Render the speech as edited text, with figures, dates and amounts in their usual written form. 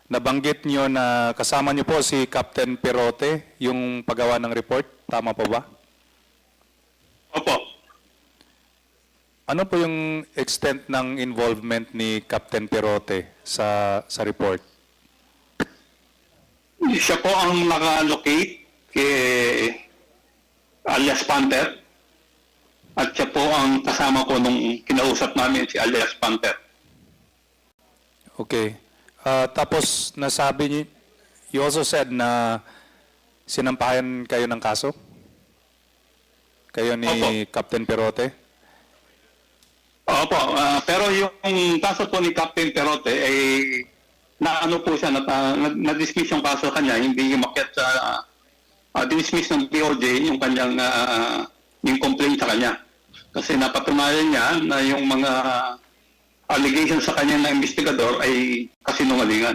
nabanggit nyo na kasama nyo po si Captain Perote, yung paggawa ng report. Tama po ba? Opo. Ano po yung extent ng involvement ni Captain Perote sa report? Siya po ang naka-allocate kay alias Panther. At siya po ang kasama ko nung kinausap namin si alias Panther. Okay. Tapos nasabi niyo, you also said na sinampahan kayo ng kaso? Kayo ni Opo. Captain Perote? Opo, pero yung kaso po ni Captain Perote ay naano po siya, na-dismiss yung kaso kanya, hindi umakyat sa dismiss ng DOJ yung kanyang yung complaint sa kanya. Kasi napatunayan niya na yung mga allegations sa kanya na investigador ay kasinungalingan.